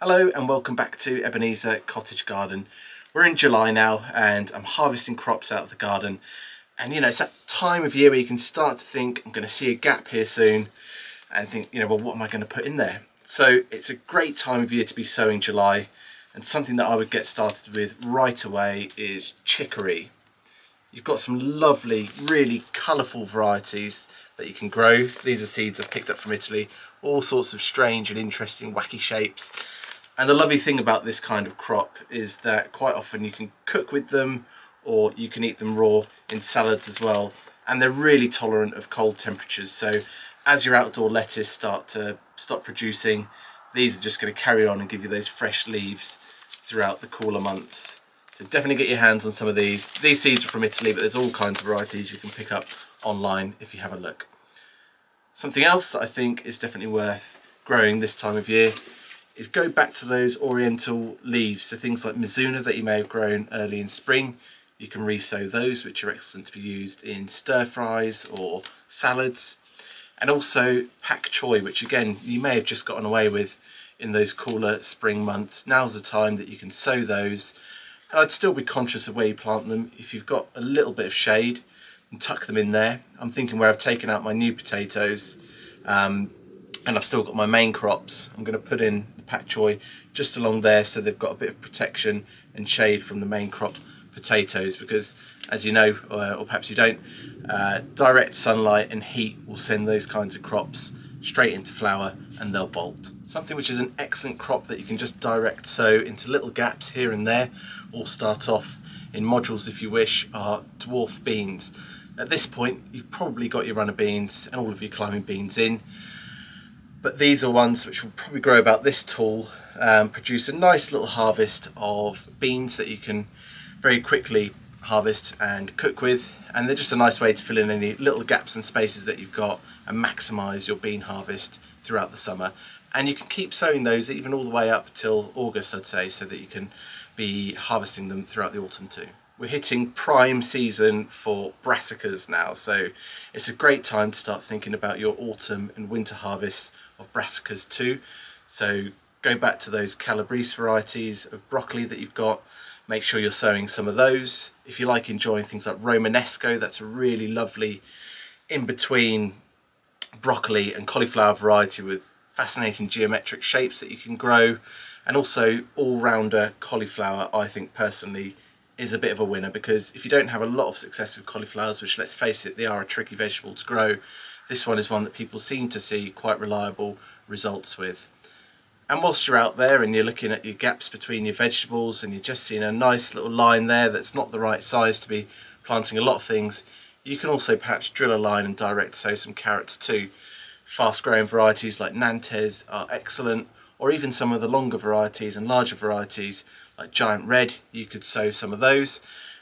Hello and welcome back to Ebenezer Cottage Garden. We're in July now and I'm harvesting crops out of the garden, and it's that time of year where you can start to think, I'm going to see a gap here soon and think, well, what am I going to put in there? So it's a great time of year to be sowing July, and something that I would get started with right away is chicory. You've got some lovely, really colourful varieties that you can grow. These are seeds I've picked up from Italy, all sorts of strange and interesting wacky shapes. And the lovely thing about this kind of crop is that quite often you can cook with them, or you can eat them raw in salads as well. And they're really tolerant of cold temperatures. So as your outdoor lettuce stop producing, these are just going to carry on and give you those fresh leaves throughout the cooler months. So definitely get your hands on some of these. These seeds are from Italy, but there's all kinds of varieties you can pick up online if you have a look. Something else that I think is definitely worth growing this time of year is go back to those Oriental leaves. So things like Mizuna that you may have grown early in spring, you can re-sow those, which are excellent to be used in stir fries or salads. And also pak choi, which again you may have just gotten away with in those cooler spring months. Now's the time that you can sow those. And I'd still be conscious of where you plant them. If you've got a little bit of shade, and tuck them in there. I'm thinking where I've taken out my new potatoes and I've still got my main crops, I'm going to put in the pak choi just along there so they've got a bit of protection and shade from the main crop potatoes, because as you know, or perhaps you don't, direct sunlight and heat will send those kinds of crops straight into flower and they'll bolt. Something which is an excellent crop that you can just direct sow into little gaps here and there, or start off in modules if you wish, are dwarf beans. At this point you've probably got your runner beans and all of your climbing beans in, but these are ones which will probably grow about this tall, produce a nice little harvest of beans that you can very quickly harvest and cook with, and they're just a nice way to fill in any little gaps and spaces that you've got and maximise your bean harvest throughout the summer. And you can keep sowing those even all the way up till August, I'd say, so that you can be harvesting them throughout the autumn too. We're hitting prime season for brassicas now, so it's a great time to start thinking about your autumn and winter harvest of brassicas too. So go back to those Calabrese varieties of broccoli that you've got, make sure you're sowing some of those. If you like enjoying things like Romanesco, that's a really lovely in-between broccoli and cauliflower variety with fascinating geometric shapes that you can grow. And also all-rounder cauliflower, I think personally, is a bit of a winner, because if you don't have a lot of success with cauliflowers, which let's face it, they are a tricky vegetable to grow, this one is one that people seem to see quite reliable results with. And whilst you're out there and you're looking at your gaps between your vegetables and you're just seeing a nice little line there that's not the right size to be planting a lot of things, you can also perhaps drill a line and direct sow some carrots too. Fast growing varieties like Nantes are excellent, or even some of the longer varieties and larger varieties like Giant Red, you could sow some of those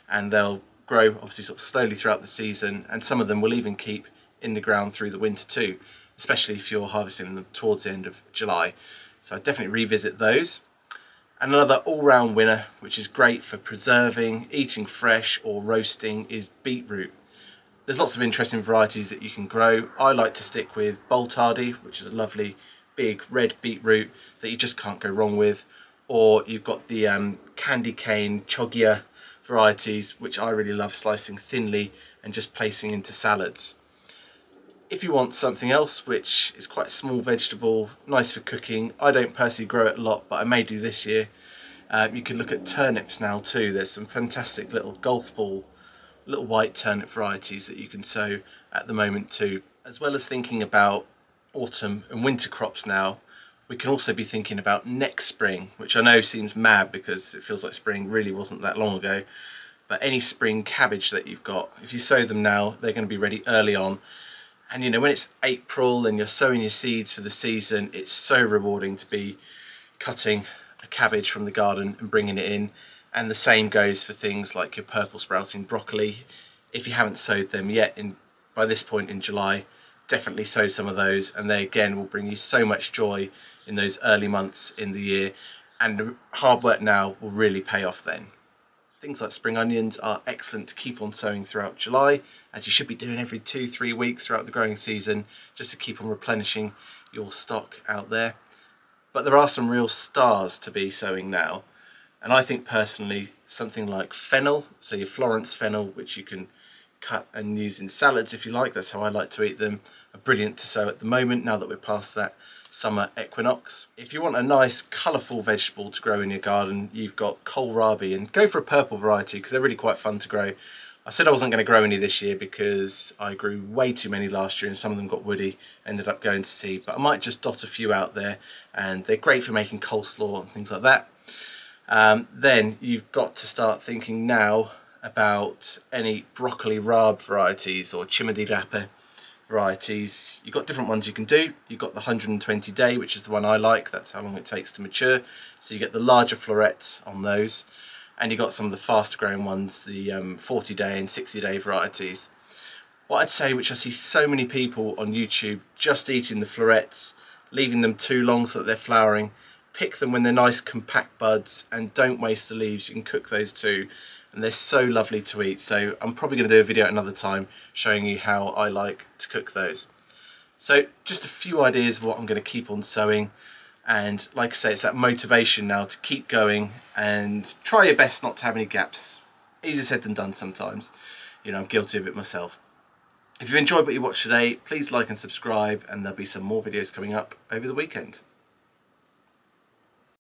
and they'll grow obviously sort of slowly throughout the season, and some of them will even keep in the ground through the winter too, especially if you're harvesting them towards the end of July. So I definitely revisit those. And another all-round winner, which is great for preserving, eating fresh or roasting, is beetroot. There's lots of interesting varieties that you can grow. I like to stick with Boltardi, which is a lovely big red beetroot that you just can't go wrong with. Or you've got the candy cane chogia varieties, which I really love slicing thinly and just placing into salads. If you want something else which is quite a small vegetable, nice for cooking, I don't personally grow it a lot, but I may do this year, you can look at turnips now too. There's some fantastic little golf ball, little white turnip varieties that you can sow at the moment too. As well as thinking about autumn and winter crops now, we can also be thinking about next spring, which I know seems mad because it feels like spring really wasn't that long ago. But any spring cabbage that you've got, if you sow them now, they're going to be ready early on. And when it's April and you're sowing your seeds for the season, it's so rewarding to be cutting a cabbage from the garden and bringing it in. And the same goes for things like your purple sprouting broccoli. If you haven't sowed them yet by this point in July, definitely sow some of those, and they again will bring you so much joy in those early months in the year, and the hard work now will really pay off then. Things like spring onions are excellent to keep on sowing throughout July, as you should be doing every 2-3 weeks throughout the growing season, just to keep on replenishing your stock out there. but there are some real stars to be sowing now. And I think personally something like fennel, so your Florence fennel, which you can cut and use in salads if you like, that's how I like to eat them, are brilliant to sow at the moment now that we're past that summer equinox. If you want a nice colourful vegetable to grow in your garden, you've got kohlrabi, and go for a purple variety because they're really quite fun to grow. I said I wasn't going to grow any this year because I grew way too many last year and some of them got woody, ended up going to seed, but I might just dot a few out there, and they're great for making coleslaw and things like that. Then you've got to start thinking now about any broccoli rabe varieties or Cime Di Rapa varieties. You've got different ones you can do. You've got the 120 day, which is the one I like, that's how long it takes to mature, so you get the larger florets on those, and you've got some of the faster growing ones, the 40 day and 60 day varieties. What I'd say, which I see so many people on YouTube just eating the florets, leaving them too long so that they're flowering, pick them when they're nice compact buds and don't waste the leaves. You can cook those too, and they're so lovely to eat. So I'm probably going to do a video another time showing you how I like to cook those. So just a few ideas of what I'm going to keep on sowing, and like I say, it's that motivation now to keep going and try your best not to have any gaps. Easier said than done sometimes, you know, I'm guilty of it myself. If you've enjoyed what you watched today, please like and subscribe, and there'll be some more videos coming up over the weekend.